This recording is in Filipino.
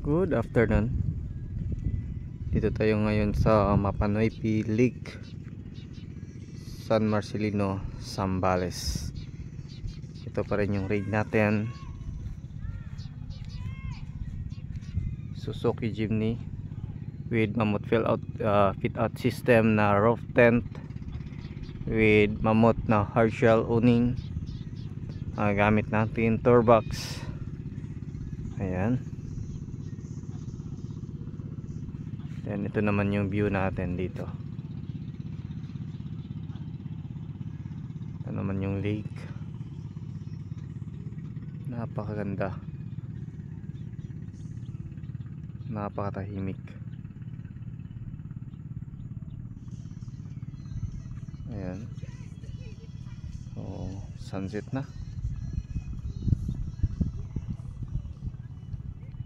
Good afternoon. Dito tayo ngayon sa Mapanoypi Lake, San Marcelino, Zambales. Ito pa rin yung rig natin, Suzuki Jimny with Mammoth fit out system na roof tent with Mammoth na hard shell owning. Gamit natin Torbox. Ayan. Then ito naman yung view natin dito. Ito naman yung lake. Napakaganda. Napakatahimik. Ayan. So, sunset na.